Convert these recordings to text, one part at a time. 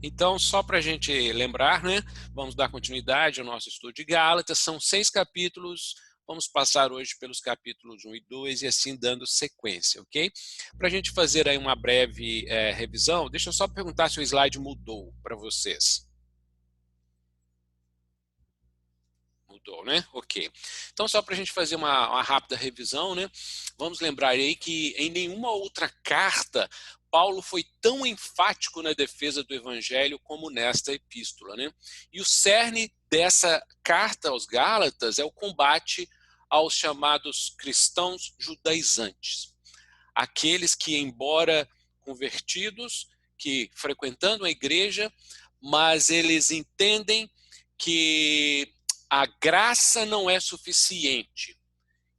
Então, só para a gente lembrar, né? Vamos dar continuidade ao nosso estudo de Gálatas. São 6 capítulos. Vamos passar hoje pelos capítulos 1 e 2 e assim dando sequência, ok? Para a gente fazer aí uma breve revisão, deixa eu só perguntar se o slide mudou para vocês. Mudou, né? Ok. Então, só para a gente fazer uma rápida revisão, né? Vamos lembrar aí que em nenhuma outra carta Paulo foi tão enfático na defesa do evangelho como nesta epístola, né? E o cerne dessa carta aos Gálatas é o combate aos chamados cristãos judaizantes. Aqueles que, embora convertidos, que frequentando a igreja, mas eles entendem que a graça não é suficiente,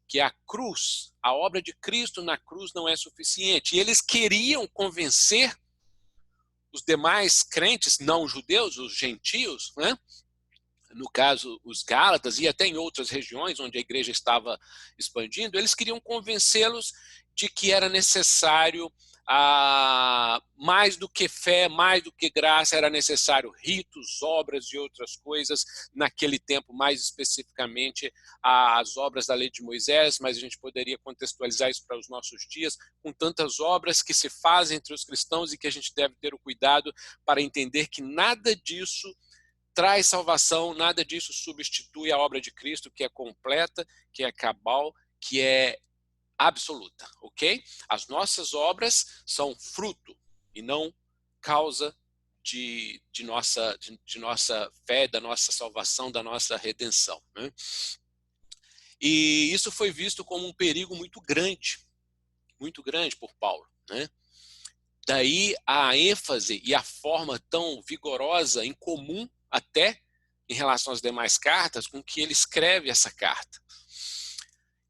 que a cruz, a obra de Cristo na cruz não é suficiente. E eles queriam convencer os demais crentes não judeus, os gentios, né? No caso, os Gálatas, e até em outras regiões onde a igreja estava expandindo, eles queriam convencê-los de que era necessário mais do que fé, mais do que graça, era necessário ritos, obras e outras coisas, naquele tempo, mais especificamente as obras da lei de Moisés, mas a gente poderia contextualizar isso para os nossos dias, com tantas obras que se fazem entre os cristãos e que a gente deve ter o cuidado para entender que nada disso traz salvação, nada disso substitui a obra de Cristo, que é completa, que é cabal, que é absoluta, ok? As nossas obras são fruto e não causa de nossa fé, da nossa salvação, da nossa redenção, né? E isso foi visto como um perigo muito grande por Paulo, né? Daí a ênfase e a forma tão vigorosa, em comum até em relação às demais cartas, com que ele escreve essa carta.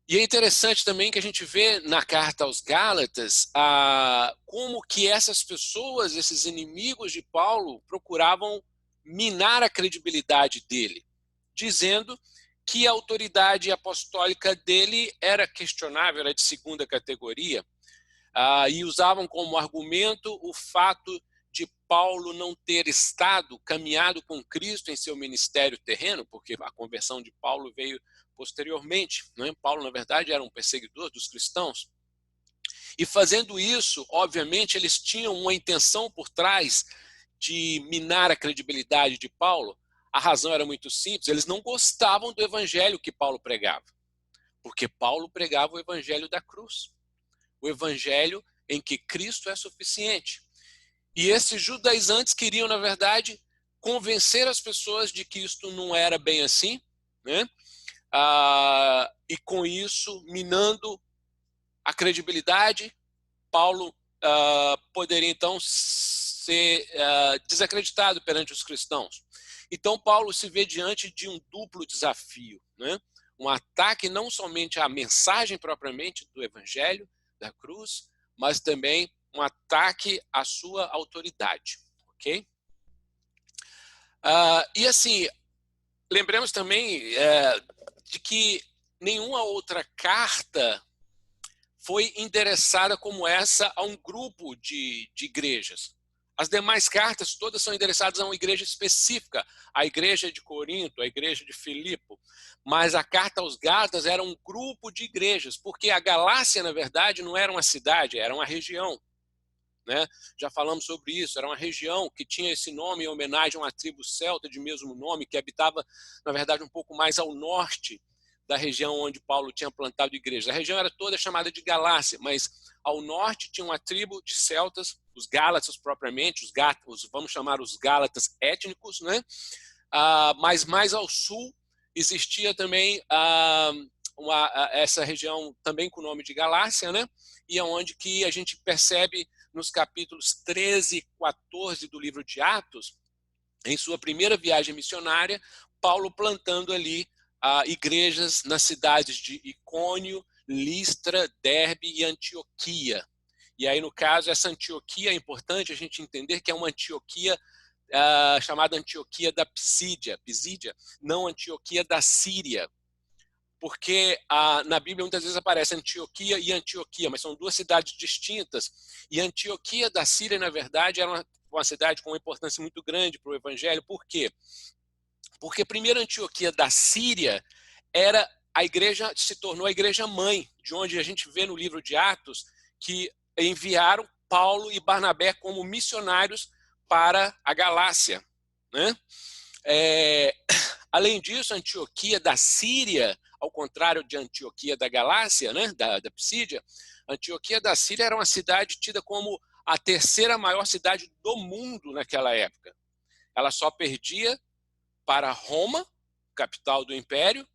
E é interessante também que a gente vê na carta aos Gálatas como que essas pessoas, esses inimigos de Paulo, procuravam minar a credibilidade dele, dizendo que a autoridade apostólica dele era questionável, era de segunda categoria, e usavam como argumento o fato de Paulo não ter caminhado com Cristo em seu ministério terreno, porque a conversão de Paulo veio posteriormente, né? Paulo, na verdade, era um perseguidor dos cristãos. E fazendo isso, obviamente, eles tinham uma intenção por trás de minar a credibilidade de Paulo. A razão era muito simples, eles não gostavam do evangelho que Paulo pregava, porque Paulo pregava o evangelho da cruz, o evangelho em que Cristo é suficiente. E esses judaizantes queriam, na verdade, convencer as pessoas de que isto não era bem assim, né? E com isso, minando a credibilidade, Paulo poderia então ser desacreditado perante os cristãos. Então Paulo se vê diante de um duplo desafio, né? Um ataque não somente à mensagem propriamente do evangelho, da cruz, mas também um ataque à sua autoridade, ok? E assim, lembremos também de que nenhuma outra carta foi endereçada como essa a um grupo de igrejas. As demais cartas todas são endereçadas a uma igreja específica, a igreja de Corinto, a igreja de Filipe, mas a carta aos Gálatas era um grupo de igrejas, porque a Galácia, na verdade, não era uma cidade, era uma região, né? Já falamos sobre isso, era uma região que tinha esse nome em homenagem a uma tribo celta de mesmo nome, que habitava, na verdade, um pouco mais ao norte da região onde Paulo tinha plantado igreja. A região era toda chamada de Galácia, mas ao norte tinha uma tribo de celtas, os Gálatas propriamente, vamos chamar os Gálatas étnicos, né? Mas mais ao sul existia também essa região também com o nome de Galácia, né? E é onde que a gente percebe nos capítulos 13 e 14 do livro de Atos, em sua primeira viagem missionária, Paulo plantando ali igrejas nas cidades de Icônio, Listra, Derbe e Antioquia. E aí, no caso, essa Antioquia é importante a gente entender que é uma Antioquia chamada Antioquia da Pisídia, não Antioquia da Síria, porque na Bíblia muitas vezes aparece Antioquia e Antioquia, mas são duas cidades distintas, e Antioquia da Síria, na verdade, era uma uma cidade com uma importância muito grande para o evangelho. Por quê? Porque a primeira Antioquia da Síria se tornou a igreja mãe, de onde a gente vê no livro de Atos que enviaram Paulo e Barnabé como missionários para a Galácia, né? Além disso, a Antioquia da Síria, ao contrário de Antioquia da Galácia, né, da Psídia, a Antioquia da Síria era uma cidade tida como a terceira maior cidade do mundo naquela época. Ela só perdia para Roma, capital do império,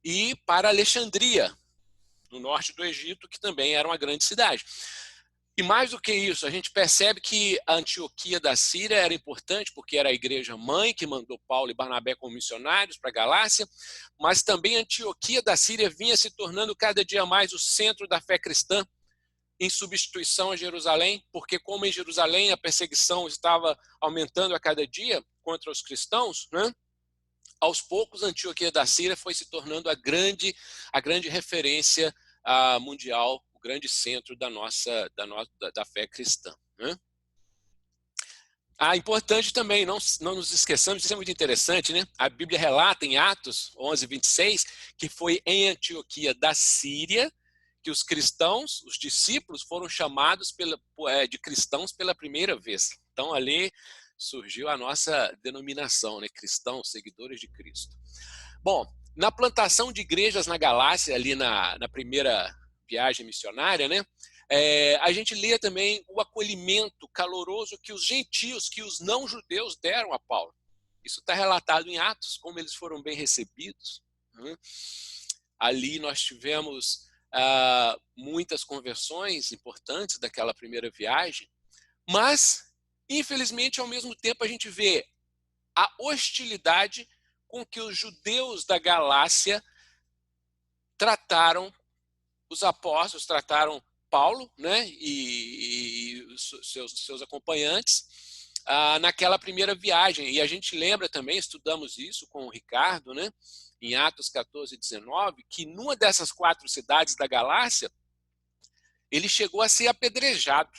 e para Alexandria, no norte do Egito, que também era uma grande cidade. E mais do que isso, a gente percebe que a Antioquia da Síria era importante porque era a igreja mãe que mandou Paulo e Barnabé como missionários para a Galácia, mas também a Antioquia da Síria vinha se tornando cada dia mais o centro da fé cristã, em substituição a Jerusalém, porque como em Jerusalém a perseguição estava aumentando a cada dia contra os cristãos, né? Aos poucos a Antioquia da Síria foi se tornando a grande referência mundial, o grande centro da fé cristã, né? Importante também, não nos esqueçamos, isso é muito interessante, né? A Bíblia relata em Atos 11:26, que foi em Antioquia da Síria que os cristãos, os discípulos, foram chamados de cristãos pela primeira vez. Então, ali surgiu a nossa denominação, né? Cristãos, seguidores de Cristo. Bom, na plantação de igrejas na Galácia, ali na primeira viagem missionária, né? A gente lê também o acolhimento caloroso que os gentios, que os não-judeus deram a Paulo. Isso está relatado em Atos, como eles foram bem recebidos, né? Ali nós tivemos muitas conversões importantes daquela primeira viagem, mas, infelizmente, ao mesmo tempo a gente vê a hostilidade com que os judeus da Galácia trataram os apóstolos, trataram Paulo, né, e seus acompanhantes naquela primeira viagem. E a gente lembra também, estudamos isso com o Ricardo, né, em Atos 14:19, que numa dessas 4 cidades da Galácia, ele chegou a ser apedrejado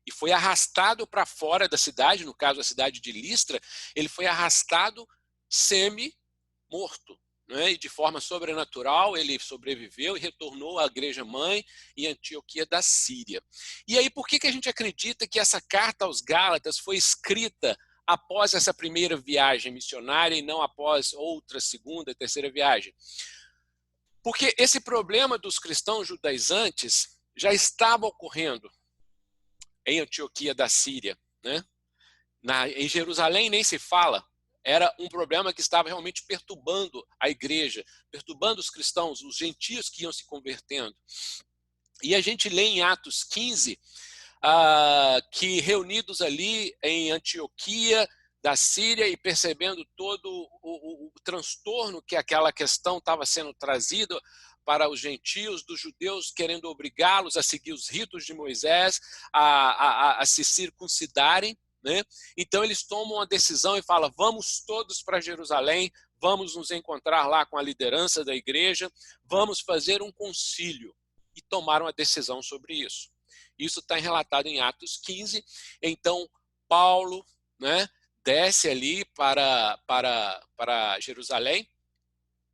e foi arrastado para fora da cidade, no caso a cidade de Listra, ele foi arrastado semi-morto, né? E de forma sobrenatural ele sobreviveu e retornou à igreja mãe em Antioquia da Síria. E aí por que a gente acredita que essa carta aos Gálatas foi escrita após essa primeira viagem missionária e não após outra, segunda, terceira viagem? Porque esse problema dos cristãos judaizantes já estava ocorrendo em Antioquia da Síria, né? Em Jerusalém nem se fala. Era um problema que estava realmente perturbando a igreja, perturbando os cristãos, os gentios que iam se convertendo. E a gente lê em Atos 15 que reunidos ali em Antioquia da Síria e percebendo todo o transtorno que aquela questão estava sendo trazida para os gentios, dos judeus querendo obrigá-los a seguir os ritos de Moisés, a se circuncidarem, né? Então eles tomam uma decisão e falam: vamos todos para Jerusalém, vamos nos encontrar lá com a liderança da igreja, vamos fazer um concílio. E tomaram a decisão sobre isso. Isso está relatado em Atos 15. Então Paulo, né, desce ali para Jerusalém.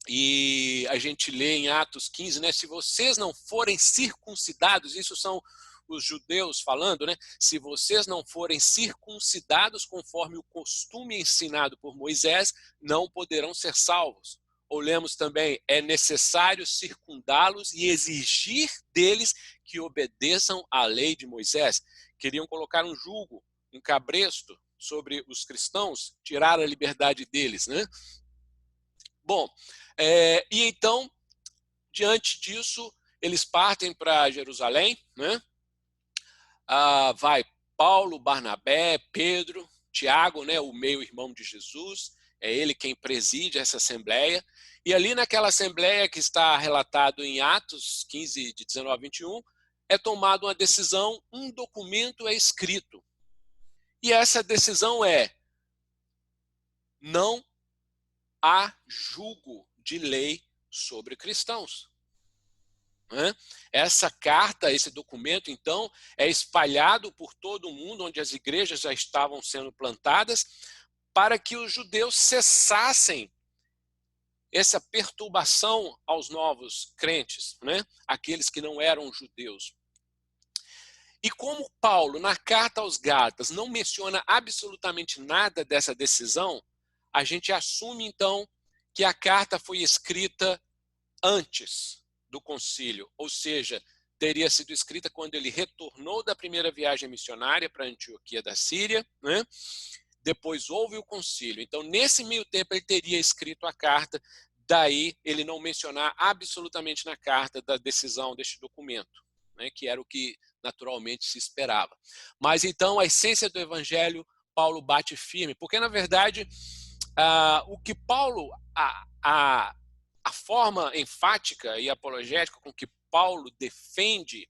E a gente lê em Atos 15, né? Se vocês não forem circuncidados, isso são os judeus falando, né? Se vocês não forem circuncidados conforme o costume ensinado por Moisés, não poderão ser salvos. Ou lemos também, é necessário circundá-los e exigir deles que obedeçam à lei de Moisés. Queriam colocar um jugo, um cabresto sobre os cristãos, tirar a liberdade deles, né? Bom, e então, diante disso, eles partem para Jerusalém, né? Vai Paulo, Barnabé, Pedro, Tiago, né, o meio-irmão de Jesus, é ele quem preside essa assembleia. E ali naquela assembleia que está relatado em Atos 15, de 19 a 21, é tomada uma decisão, um documento é escrito. E essa decisão é: não há julgo de lei sobre cristãos. né? Essa carta, esse documento, então, é espalhado por todo o mundo, onde as igrejas já estavam sendo plantadas, para que os judeus cessassem essa perturbação aos novos crentes, né? Aqueles que não eram judeus. E como Paulo, na carta aos Gálatas, não menciona absolutamente nada dessa decisão, a gente assume, então, que a carta foi escrita antes do concílio, ou seja, teria sido escrita quando ele retornou da primeira viagem missionária para Antioquia da Síria, né? Depois houve o concílio. Então, nesse meio tempo, ele teria escrito a carta, daí ele não mencionar absolutamente na carta da decisão deste documento, né? Que era o que naturalmente se esperava. Mas então, a essência do evangelho, Paulo bate firme, porque na verdade, o que Paulo, a forma enfática e apologética com que Paulo defende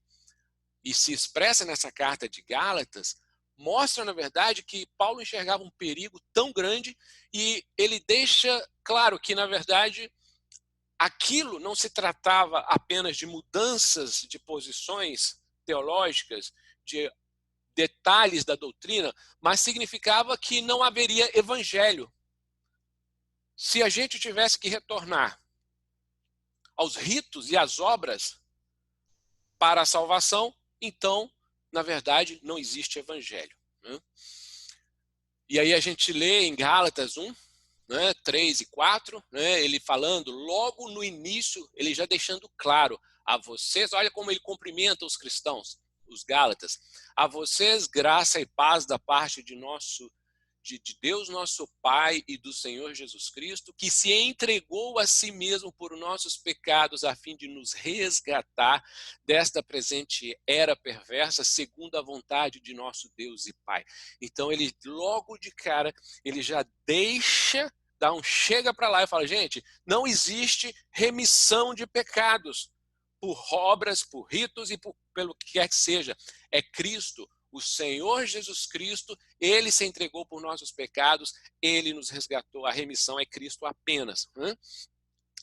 e se expressa nessa carta de Gálatas, mostra, na verdade, que Paulo enxergava um perigo tão grande e ele deixa claro que, na verdade, aquilo não se tratava apenas de mudanças de posições teológicas, de detalhes da doutrina, mas significava que não haveria evangelho. Se a gente tivesse que retornar aos ritos e às obras para a salvação, então, na verdade, não existe evangelho, né? E aí a gente lê em Gálatas 1, né, 3 e 4, né, ele falando logo no início, ele já deixando claro a vocês, olha como ele cumprimenta os cristãos, os Gálatas, a vocês graça e paz da parte de Deus nosso Pai e do Senhor Jesus Cristo, que se entregou a si mesmo por nossos pecados, a fim de nos resgatar desta presente era perversa, segundo a vontade de nosso Deus e Pai. Então ele logo de cara, ele já deixa, dá um chega para lá e fala, gente, não existe remissão de pecados por obras, por ritos e pelo que quer que seja. É Cristo, o Senhor Jesus Cristo, ele se entregou por nossos pecados, ele nos resgatou, a remissão é Cristo apenas, né?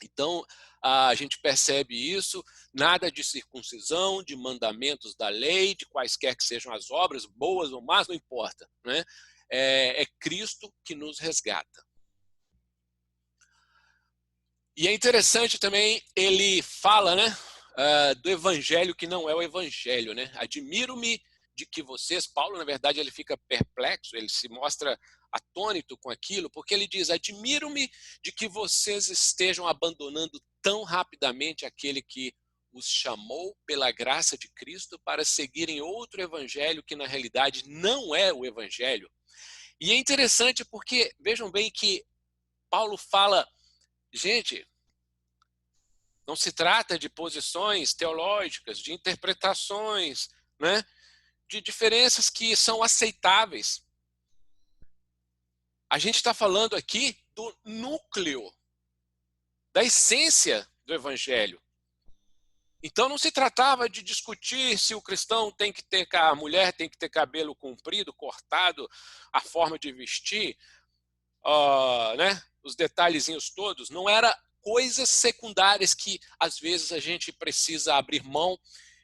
Então, a gente percebe isso, nada de circuncisão, de mandamentos da lei, de quaisquer que sejam as obras, boas ou más, não importa, né? É Cristo que nos resgata. E é interessante também, ele fala, né, do evangelho que não é o evangelho, né? Admiro-me de que vocês, Paulo, na verdade, ele fica perplexo, ele se mostra atônito com aquilo, porque ele diz, admiro-me de que vocês estejam abandonando tão rapidamente aquele que os chamou pela graça de Cristo para seguirem outro evangelho que na realidade não é o evangelho. E é interessante porque, vejam bem que Paulo fala, gente, não se trata de posições teológicas, de interpretações, né, de diferenças que são aceitáveis. A gente está falando aqui do núcleo, da essência do evangelho. Então não se tratava de discutir se o cristão tem que ter, a mulher tem que ter cabelo comprido, cortado, a forma de vestir, né, os detalhezinhos todos. Não era coisas secundárias que às vezes a gente precisa abrir mão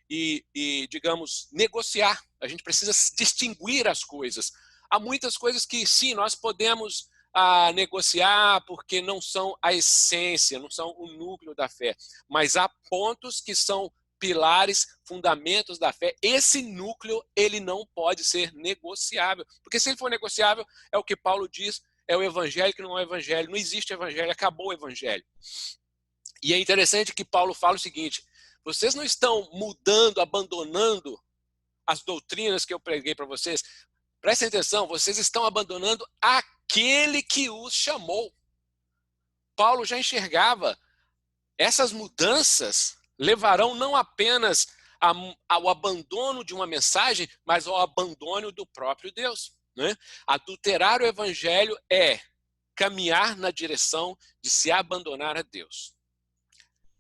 e, digamos, negociar. A gente precisa distinguir as coisas. Há muitas coisas que, sim, nós podemos negociar porque não são a essência, não são o núcleo da fé. Mas há pontos que são pilares, fundamentos da fé. Esse núcleo, ele não pode ser negociável. Porque se ele for negociável, é o que Paulo diz, é o evangelho que não é o evangelho. Não existe evangelho, acabou o evangelho. E é interessante que Paulo fala o seguinte, vocês não estão mudando, abandonando as doutrinas que eu preguei para vocês. Prestem atenção, vocês estão abandonando aquele que os chamou. Paulo já enxergava, essas mudanças levarão não apenas ao abandono de uma mensagem, mas ao abandono do próprio Deus, né? Adulterar o evangelho é caminhar na direção de se abandonar a Deus.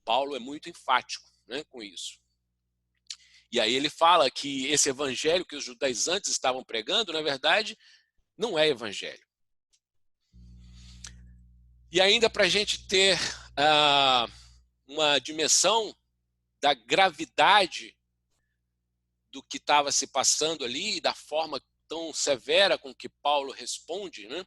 Paulo é muito enfático, né, com isso. E aí ele fala que esse evangelho que os judaizantes estavam pregando, na verdade, não é evangelho. E ainda para a gente ter uma dimensão da gravidade do que estava se passando ali, da forma tão severa com que Paulo responde, né?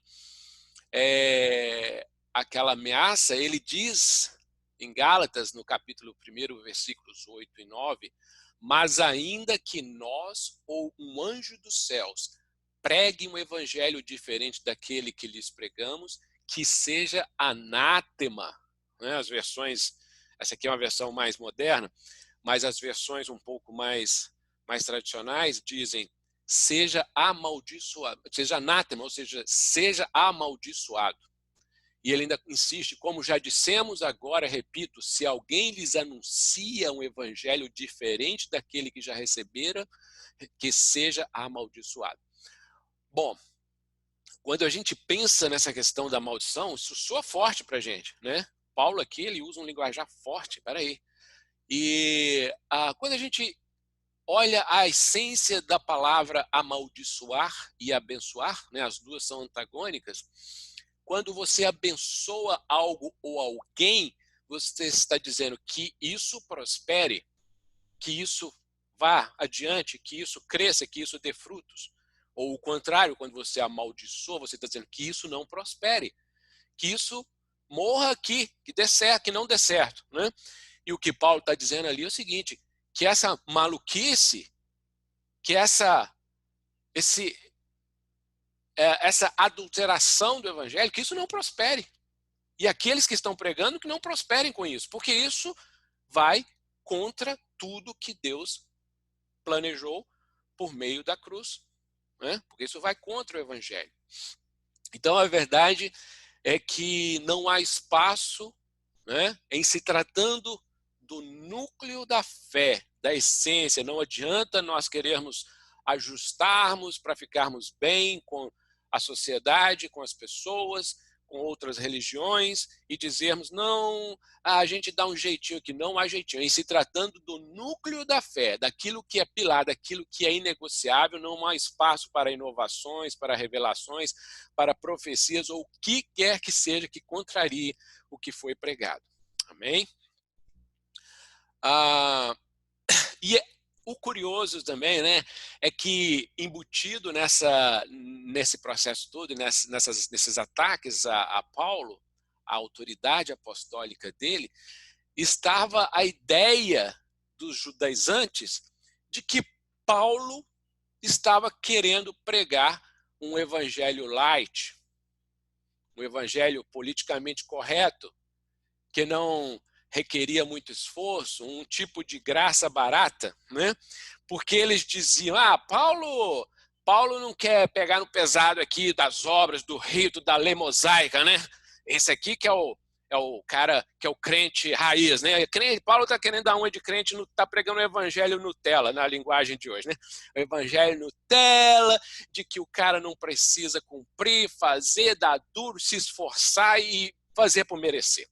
Aquela ameaça, ele diz em Gálatas, no capítulo 1, versículos 8 e 9, mas ainda que nós ou um anjo dos céus pregue um evangelho diferente daquele que lhes pregamos, que seja anátema. Né? As versões, essa aqui é uma versão mais moderna, mas as versões um pouco mais tradicionais dizem seja amaldiçoado, seja anátema, ou seja, seja amaldiçoado. E ele ainda insiste, como já dissemos, agora repito, se alguém lhes anuncia um evangelho diferente daquele que já receberam, que seja amaldiçoado. Bom, quando a gente pensa nessa questão da maldição, isso soa forte para a gente, né? Paulo aqui, ele usa um linguajar forte, peraí. E quando a gente olha a essência da palavra amaldiçoar e abençoar, né? As duas são antagônicas. Quando você abençoa algo ou alguém, você está dizendo que isso prospere, que isso vá adiante, que isso cresça, que isso dê frutos. Ou o contrário, quando você amaldiçoa, você está dizendo que isso não prospere, que isso morra aqui, que dê certo, que não dê certo. Né? E o que Paulo está dizendo ali é o seguinte, que essa maluquice, que essa adulteração do evangelho, que isso não prospere. E aqueles que estão pregando que não prosperem com isso, porque isso vai contra tudo que Deus planejou por meio da cruz, né? Porque isso vai contra o evangelho. Então a verdade é que não há espaço, né, em se tratando do núcleo da fé, da essência. Não adianta nós querermos ajustarmos para ficarmos bem com a sociedade, com as pessoas, com outras religiões e dizermos, não, a gente dá um jeitinho aqui. Não há jeitinho. Em se tratando do núcleo da fé, daquilo que é pilar, daquilo que é inegociável, não há espaço para inovações, para revelações, para profecias ou o que quer que seja que contrarie o que foi pregado. Amém? E o curioso também, né, é que embutido nesse processo todo, nesses ataques a Paulo, a autoridade apostólica dele, estava a ideia dos judaizantes de que Paulo estava querendo pregar um evangelho light, um evangelho politicamente correto, que não requeria muito esforço, um tipo de graça barata, né? Porque eles diziam, Paulo não quer pegar no pesado aqui das obras, do rito, da lei mosaica, né? Esse aqui que é o cara que é o crente raiz, né? Paulo está querendo dar uma de crente, está pregando o evangelho Nutella, na linguagem de hoje, né? O evangelho Nutella, de que o cara não precisa cumprir, fazer, dar duro, se esforçar e fazer por merecer.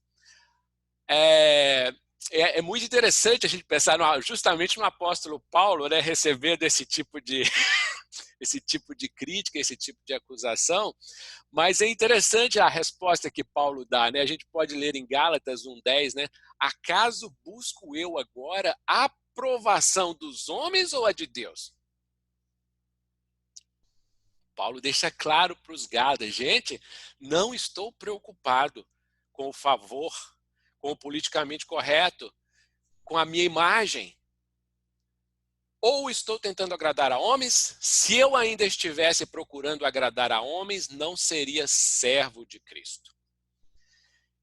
É muito interessante a gente pensar justamente no apóstolo Paulo, né, receber esse tipo de crítica, esse tipo de acusação, mas é interessante a resposta que Paulo dá, né? A gente pode ler em Gálatas 1:10, né? Acaso busco eu agora a aprovação dos homens ou a de Deus? Paulo deixa claro para os Gálatas, gente, não estou preocupado com o favor, com o politicamente correto, com a minha imagem. Ou estou tentando agradar a homens? Se eu ainda estivesse procurando agradar a homens, não seria servo de Cristo.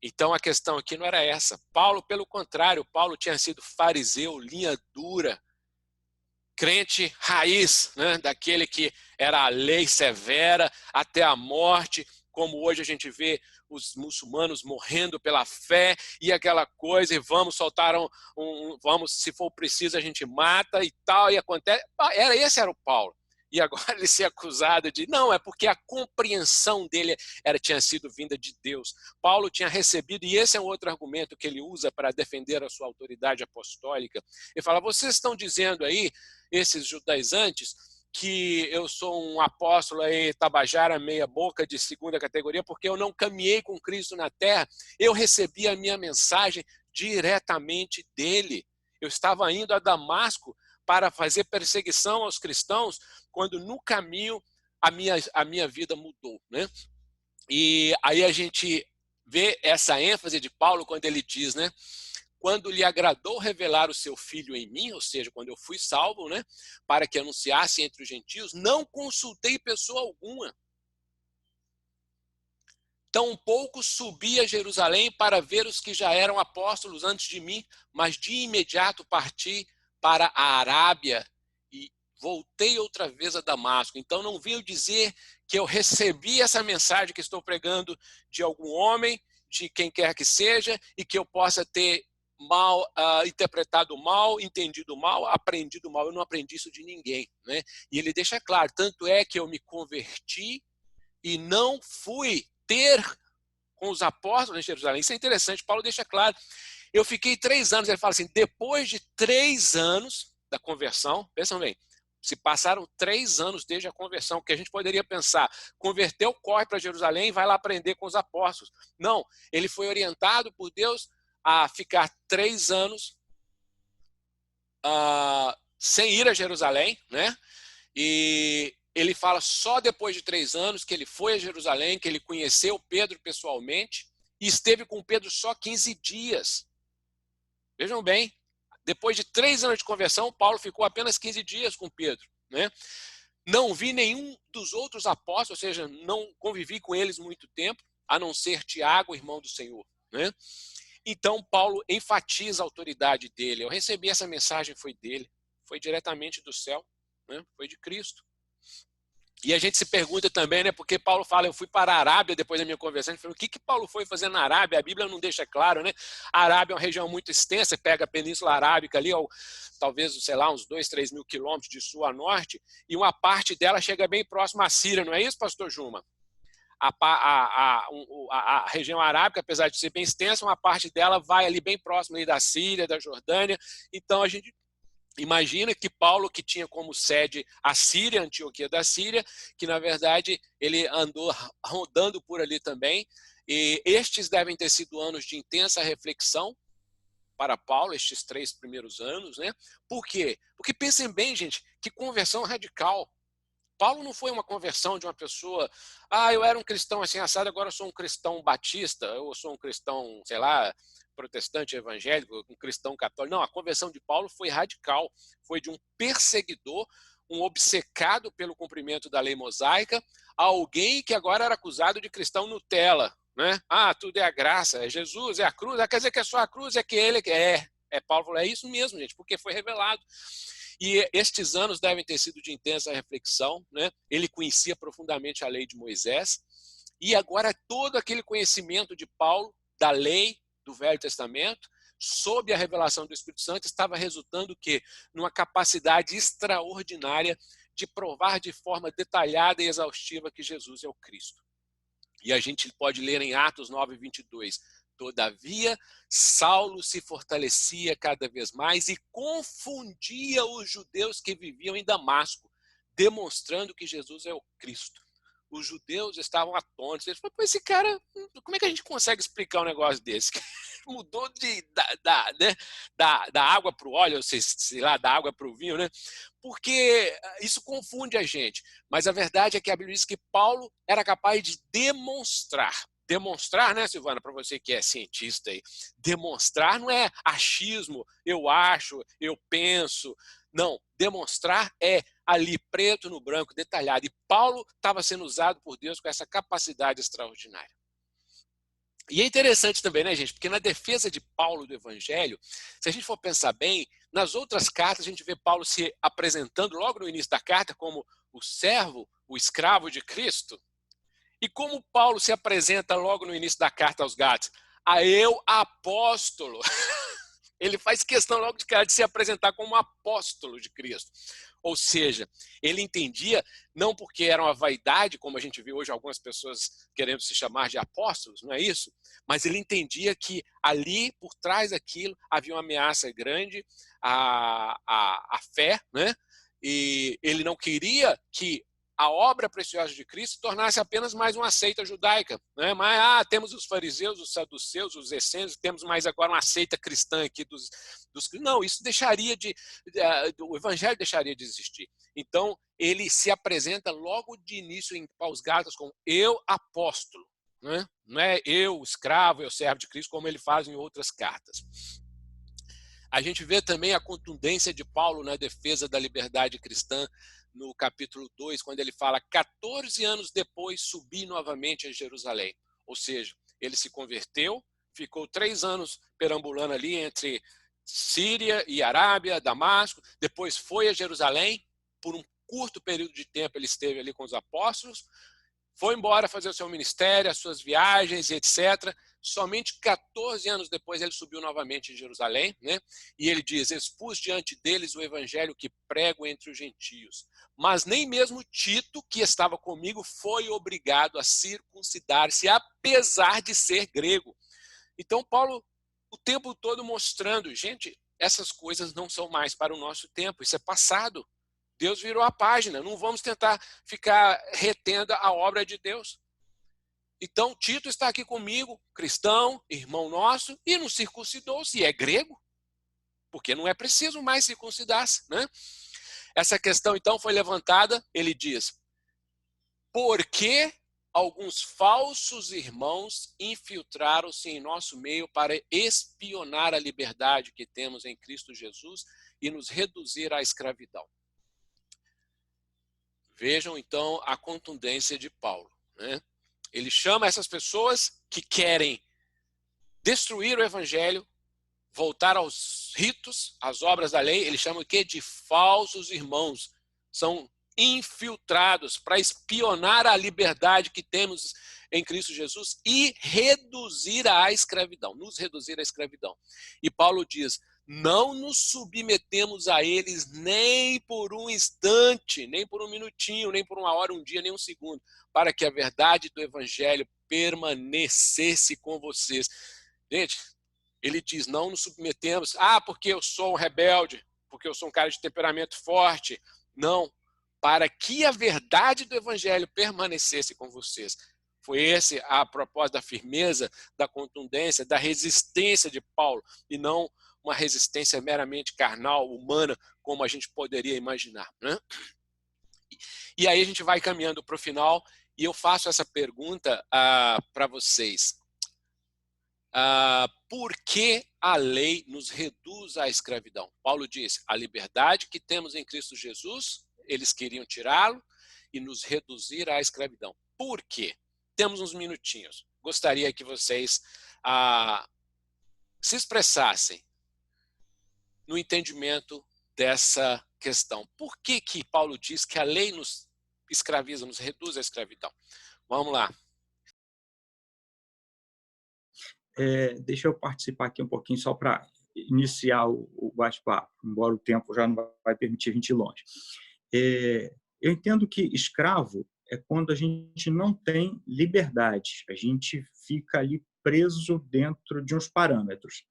Então a questão aqui não era essa. Paulo, pelo contrário, Paulo tinha sido fariseu, linha dura, crente raiz, né? Daquele que era a lei severa até a morte, como hoje a gente vê os muçulmanos morrendo pela fé e aquela coisa, e vamos soltar vamos, se for preciso a gente mata e tal, e acontece. Esse era o Paulo. E agora ele ser acusado de, não, é porque a compreensão dele tinha sido vinda de Deus. Paulo tinha recebido, e esse é um outro argumento que ele usa para defender a sua autoridade apostólica. Ele fala, vocês estão dizendo aí, esses judaizantes, que eu sou um apóstolo aí, tabajara, meia boca de segunda categoria, porque eu não caminhei com Cristo na terra, eu recebi a minha mensagem diretamente dele. Eu estava indo a Damasco para fazer perseguição aos cristãos, quando no caminho a minha vida mudou, né? E aí a gente vê essa ênfase de Paulo quando ele diz, né? Quando lhe agradou revelar o seu filho em mim, ou seja, quando eu fui salvo, né, para que anunciasse entre os gentios, não consultei pessoa alguma. Tampouco subi a Jerusalém para ver os que já eram apóstolos antes de mim, mas de imediato parti para a Arábia e voltei outra vez a Damasco. Então não venho dizer que eu recebi essa mensagem que estou pregando de algum homem, de quem quer que seja, e que eu possa ter mal interpretado mal, entendido mal, aprendido mal. Eu não aprendi isso de ninguém, né? E ele deixa claro, tanto é que eu me converti e não fui ter com os apóstolos em Jerusalém. Isso é interessante, Paulo deixa claro. Eu fiquei 3 anos, ele fala assim, depois de 3 anos da conversão, pensam bem, se passaram 3 anos desde a conversão, que a gente poderia pensar, converteu, corre para Jerusalém e vai lá aprender com os apóstolos. Não, ele foi orientado por Deus a ficar 3 anos sem ir a Jerusalém, né? E ele fala só depois de 3 anos que ele foi a Jerusalém, que ele conheceu Pedro pessoalmente e esteve com Pedro só 15 dias. Vejam bem, depois de 3 anos de conversão, Paulo ficou apenas 15 dias com Pedro, né? Não vi nenhum dos outros apóstolos, ou seja, não convivi com eles muito tempo, a não ser Tiago, irmão do Senhor, né? Então, Paulo enfatiza a autoridade dele. Eu recebi essa mensagem, foi dele, foi diretamente do céu, né? Foi de Cristo. E a gente se pergunta também, né? Porque Paulo fala, eu fui para a Arábia depois da minha conversão. A gente fala, o que Paulo foi fazer na Arábia? A Bíblia não deixa claro, né? A Arábia é uma região muito extensa, você pega a Península Arábica ali, ou talvez, sei lá, uns 2, 3 mil quilômetros de sul a norte, e uma parte dela chega bem próximo à Síria, não é isso, pastor Juma? A região arábica, apesar de ser bem extensa, uma parte dela vai ali bem próximo ali da Síria, da Jordânia. Então a gente imagina que Paulo, que tinha como sede a Síria, a Antioquia da Síria, que na verdade ele andou rodando por ali também. E estes devem ter sido anos de intensa reflexão para Paulo, estes 3 primeiros anos, né? Por quê? Porque pensem bem, gente, que conversão radical. Paulo não foi uma conversão de uma pessoa, eu era um cristão assim assado, agora eu sou um cristão batista, eu sou um cristão, sei lá, protestante evangélico, um cristão católico. Não, a conversão de Paulo foi radical, foi de um perseguidor, um obcecado pelo cumprimento da lei mosaica, a alguém que agora era acusado de cristão Nutella, né? Tudo é a graça, é Jesus, é a cruz, quer dizer que é só a cruz, é que ele é. Paulo falou, é isso mesmo, gente, porque foi revelado. E estes anos devem ter sido de intensa reflexão, né? Ele conhecia profundamente a lei de Moisés, e agora todo aquele conhecimento de Paulo, da lei do Velho Testamento, sob a revelação do Espírito Santo, estava resultando que numa capacidade extraordinária de provar de forma detalhada e exaustiva que Jesus é o Cristo. E a gente pode ler em Atos 9, 22, todavia, Saulo se fortalecia cada vez mais e confundia os judeus que viviam em Damasco, demonstrando que Jesus é o Cristo. Os judeus estavam atônitos. Eles falaram, esse cara, como é que a gente consegue explicar um negócio desse? Mudou da água para o óleo, ou sei lá, da água para o vinho, né? Porque isso confunde a gente. Mas a verdade é que a Bíblia diz que Paulo era capaz de demonstrar, né, Silvana, para você que é cientista aí, demonstrar não é achismo, eu acho, eu penso. Não, demonstrar é ali preto no branco, detalhado. E Paulo estava sendo usado por Deus com essa capacidade extraordinária. E é interessante também, né, gente? Porque na defesa de Paulo do Evangelho, se a gente for pensar bem, nas outras cartas a gente vê Paulo se apresentando logo no início da carta como o servo, o escravo de Cristo. E como Paulo se apresenta logo no início da carta aos Gálatas? Eu, apóstolo. Ele faz questão logo de cara de se apresentar como apóstolo de Cristo. Ou seja, ele entendia, não porque era uma vaidade, como a gente vê hoje algumas pessoas querendo se chamar de apóstolos, não é isso? Mas ele entendia que ali, por trás daquilo, havia uma ameaça grande à fé, né? E ele não queria que a obra preciosa de Cristo tornasse apenas mais uma seita judaica, né? Mas temos os fariseus, os saduceus, os essênios, temos mais agora uma seita cristã aqui dos não, isso deixaria o evangelho deixaria de existir. Então ele se apresenta logo de início em Paulo Gálatas como eu apóstolo, né? Não é eu escravo, eu servo de Cristo, como ele faz em outras cartas. A gente vê também a contundência de Paulo na defesa da liberdade cristã no capítulo 2, quando ele fala 14 anos depois subi novamente a Jerusalém. Ou seja, ele se converteu, ficou 3 anos perambulando ali entre Síria e Arábia, Damasco, depois foi a Jerusalém, por um curto período de tempo ele esteve ali com os apóstolos, foi embora fazer o seu ministério, as suas viagens, etc. Somente 14 anos depois ele subiu novamente em Jerusalém, né? E ele diz, expus diante deles o evangelho que prego entre os gentios. Mas nem mesmo Tito, que estava comigo, foi obrigado a circuncidar-se, apesar de ser grego. Então Paulo, o tempo todo mostrando, gente, essas coisas não são mais para o nosso tempo, isso é passado. Deus virou a página, não vamos tentar ficar retendo a obra de Deus. Então, Tito está aqui comigo, cristão, irmão nosso, e não circuncidou-se, e é grego, porque não é preciso mais circuncidar-se, né? Essa questão, então, foi levantada, ele diz, porque alguns falsos irmãos infiltraram-se em nosso meio para espionar a liberdade que temos em Cristo Jesus e nos reduzir à escravidão. Vejam, então, a contundência de Paulo, né? Ele chama essas pessoas que querem destruir o evangelho, voltar aos ritos, às obras da lei, ele chama o quê? De falsos irmãos. São infiltrados para espionar a liberdade que temos em Cristo Jesus e reduzir à escravidão, nos reduzir à escravidão. E Paulo diz, não nos submetemos a eles nem por um instante, nem por um minutinho, nem por uma hora, um dia, nem um segundo, para que a verdade do evangelho permanecesse com vocês. Gente, ele diz, não nos submetemos, porque eu sou um rebelde, porque eu sou um cara de temperamento forte. Não, para que a verdade do evangelho permanecesse com vocês. Foi esse a propósito da firmeza, da contundência, da resistência de Paulo, e não uma resistência meramente carnal, humana, como a gente poderia imaginar, né? E aí a gente vai caminhando para o final, e eu faço essa pergunta para vocês. Por que a lei nos reduz à escravidão? Paulo diz, a liberdade que temos em Cristo Jesus, eles queriam tirá-lo e nos reduzir à escravidão. Por quê? Temos uns minutinhos. Gostaria que vocês se expressassem no entendimento dessa questão. Por que que Paulo diz que a lei nos escraviza, nos reduz à escravidão? Vamos lá. Deixa eu participar aqui um pouquinho só para iniciar o bate-papo, embora o tempo já não vai permitir a gente ir longe. Eu entendo que escravo é quando a gente não tem liberdade, a gente fica ali preso dentro de uns parâmetros.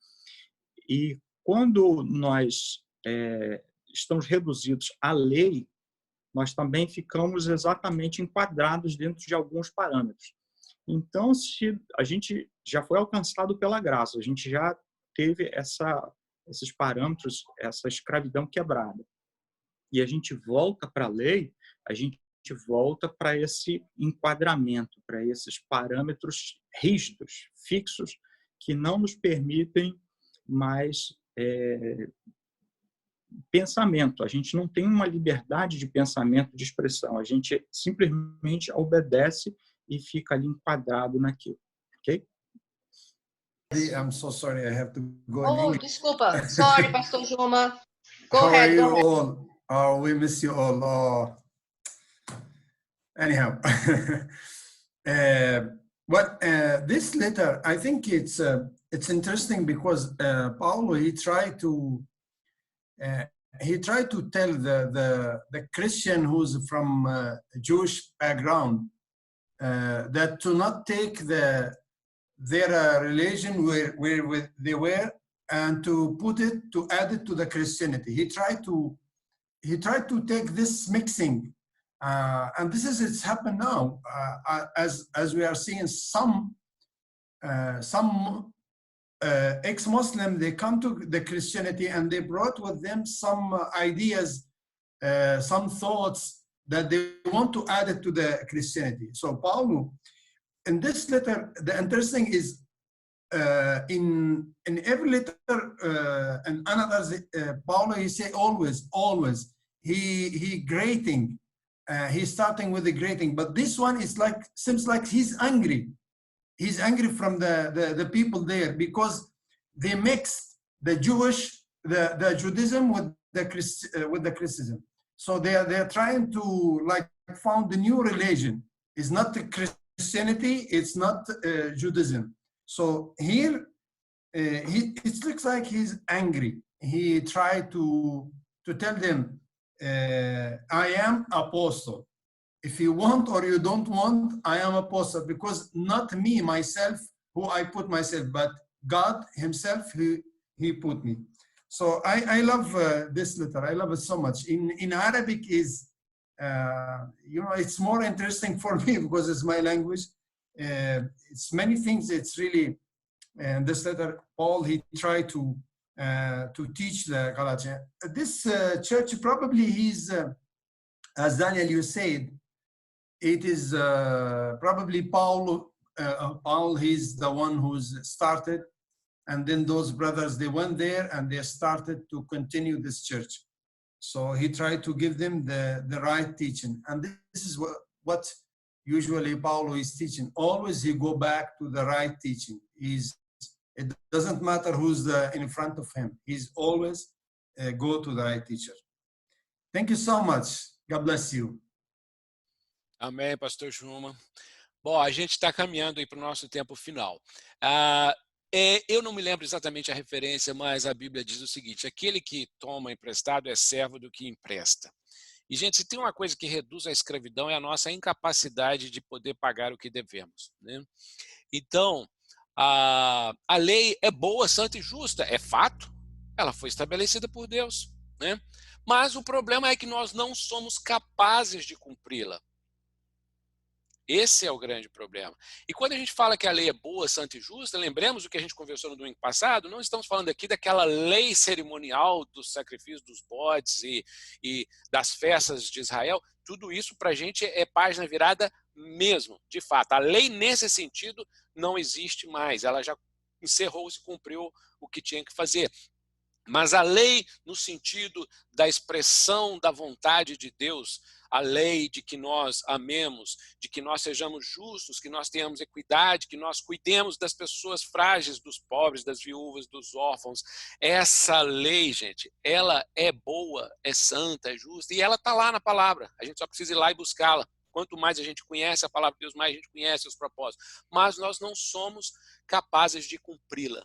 E quando nós estamos reduzidos à lei, nós também ficamos exatamente enquadrados dentro de alguns parâmetros. Então, se a gente já foi alcançado pela graça, a gente já teve esses parâmetros, essa escravidão quebrada, e a gente volta para a lei, a gente volta para esse enquadramento, para esses parâmetros rígidos, fixos, que não nos permitem mais pensamento. A gente não tem uma liberdade de pensamento, de expressão. A gente simplesmente obedece e fica ali enquadrado naquilo. Ok? I'm so sorry, I have to go. Oh, desculpa. Sorry, Pastor Joma. Go How ahead. are you all? Oh, we miss you all. Oh. Anyhow, this letter, I think it's interesting because Paulo he tried to tell the Christian who's from Jewish background that to not take their religion where they were and to add it to the Christianity. He tried to take this mixing And it's happened now, as we are seeing some ex-Muslim, they come to the Christianity and they brought with them some ideas, some thoughts that they want to add it to the Christianity. So Paulo, in this letter, the interesting is in every letter and another, Paulo, he say always, he greeting, he's starting with the greeting, but this one is like, seems like he's angry. He's angry from the people there because they mixed the the Judaism with the Christianism. So they're trying to like found a new religion. It's not the Christianity, it's not Judaism. So here, it looks like he's angry. He tried to tell them, I am apostle. If you want or you don't want, I am apostle, because not me, myself, who I put myself, but God himself, he put me. So I love this letter. I love it so much. In Arabic is, it's more interesting for me because it's my language. It's many things. It's really, and this letter, Paul, he tried to teach the Galatians. This church, probably he's, as Daniel, you said, it is probably Paul, he's the one who's started. And then those brothers, they went there and they started to continue this church. So he tried to give them the right teaching. And this is what usually Paulo is teaching. Always he go back to the right teaching. It doesn't matter who's in front of him. He's always go to the right teacher. Thank you so much. God bless you. Amém, pastor Juma. Bom, a gente está caminhando aí para o nosso tempo final. Eu não me lembro exatamente a referência, mas a Bíblia diz o seguinte: aquele que toma emprestado é servo do que empresta. E, gente, se tem uma coisa que reduz a escravidão é a nossa incapacidade de poder pagar o que devemos, né? Então, a lei é boa, santa e justa, é fato, ela foi estabelecida por Deus, né? Mas o problema é que nós não somos capazes de cumpri-la. Esse é o grande problema. E quando a gente fala que a lei é boa, santa e justa, lembremos o que a gente conversou no domingo passado, não estamos falando aqui daquela lei cerimonial dos sacrifícios dos bodes e das festas de Israel. Tudo isso para a gente é página virada mesmo, de fato. A lei nesse sentido não existe mais, ela já encerrou-se, cumpriu o que tinha que fazer. Mas a lei no sentido da expressão da vontade de Deus, a lei de que nós amemos, de que nós sejamos justos, que nós tenhamos equidade, que nós cuidemos das pessoas frágeis, dos pobres, das viúvas, dos órfãos. Essa lei, gente, ela é boa, é santa, é justa, e ela está lá na palavra. A gente só precisa ir lá e buscá-la. Quanto mais a gente conhece a palavra de Deus, mais a gente conhece os propósitos. Mas nós não somos capazes de cumpri-la,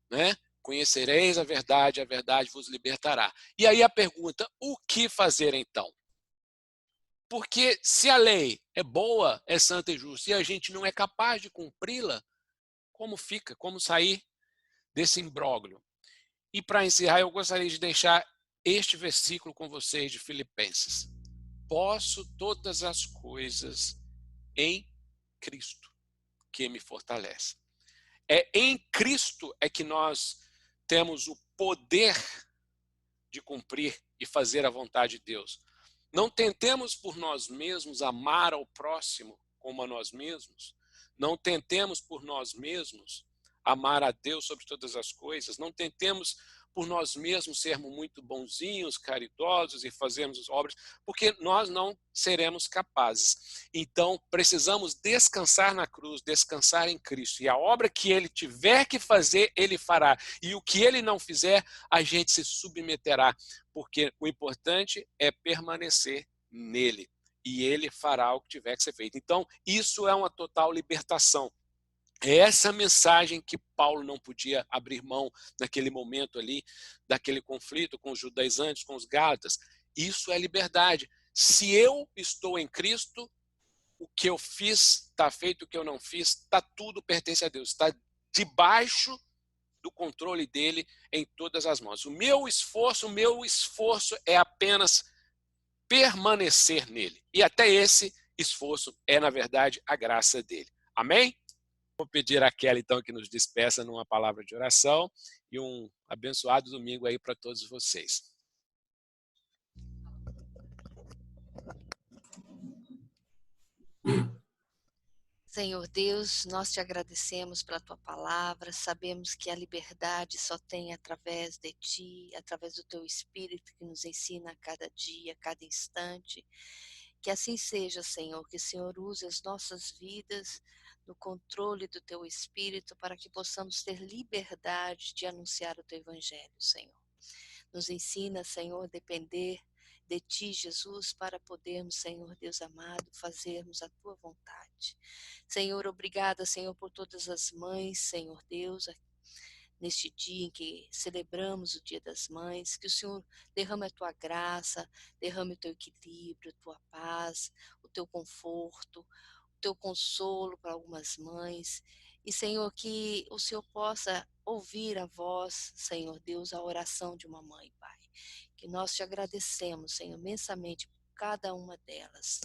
né? Conhecereis a verdade vos libertará. E aí a pergunta, o que fazer então? Porque se a lei é boa, é santa e justa, e a gente não é capaz de cumpri-la, como fica? Como sair desse imbróglio? E para encerrar, eu gostaria de deixar este versículo com vocês de Filipenses. Posso todas as coisas em Cristo, que me fortalece. É em Cristo é que nós temos o poder de cumprir e fazer a vontade de Deus. Não tentemos por nós mesmos amar ao próximo como a nós mesmos. Não tentemos por nós mesmos amar a Deus sobre todas as coisas. Não tentemos por nós mesmos sermos muito bonzinhos, caridosos e fazermos obras, porque nós não seremos capazes. Então, precisamos descansar na cruz, descansar em Cristo. E a obra que Ele tiver que fazer, Ele fará. E o que Ele não fizer, a gente se submeterá, porque o importante é permanecer nele. E Ele fará o que tiver que ser feito. Então, isso é uma total libertação. É essa mensagem que Paulo não podia abrir mão naquele momento ali, daquele conflito com os judaizantes, com os gálatas. Isso é liberdade. Se eu estou em Cristo, o que eu fiz está feito, o que eu não fiz, tudo pertence a Deus. Está debaixo do controle dele em todas as mãos. O meu esforço é apenas permanecer nele. E até esse esforço é, na verdade, a graça dele. Amém? Vou pedir a Kelly, então, que nos despeça numa palavra de oração e um abençoado domingo aí para todos vocês. Senhor Deus, nós te agradecemos pela tua palavra, sabemos que a liberdade só tem através de ti, através do teu Espírito que nos ensina a cada dia, a cada instante. Que assim seja, Senhor, que o Senhor use as nossas vidas no controle do teu Espírito para que possamos ter liberdade de anunciar o teu Evangelho, Senhor. Nos ensina, Senhor, a depender de ti, Jesus, para podermos, Senhor Deus amado, fazermos a tua vontade. Senhor, obrigada, Senhor, por todas as mães, Senhor Deus, neste dia em que celebramos o Dia das Mães, que o Senhor derrame a tua graça, derrame o teu equilíbrio, a tua paz, o teu conforto, o teu consolo para algumas mães. E, Senhor, que o Senhor possa ouvir a voz, Senhor Deus, a oração de uma mãe, Pai. Que nós te agradecemos, Senhor, imensamente por cada uma delas.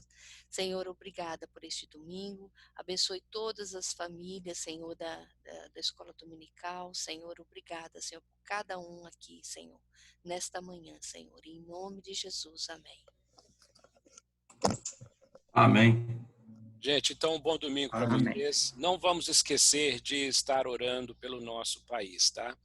Senhor, obrigada por este domingo. Abençoe todas as famílias, Senhor, da escola dominical. Senhor, obrigada, Senhor, por cada um aqui, Senhor, nesta manhã, Senhor. Em nome de Jesus, amém. Amém. Gente, então um bom domingo para vocês. Não vamos esquecer de estar orando pelo nosso país, tá?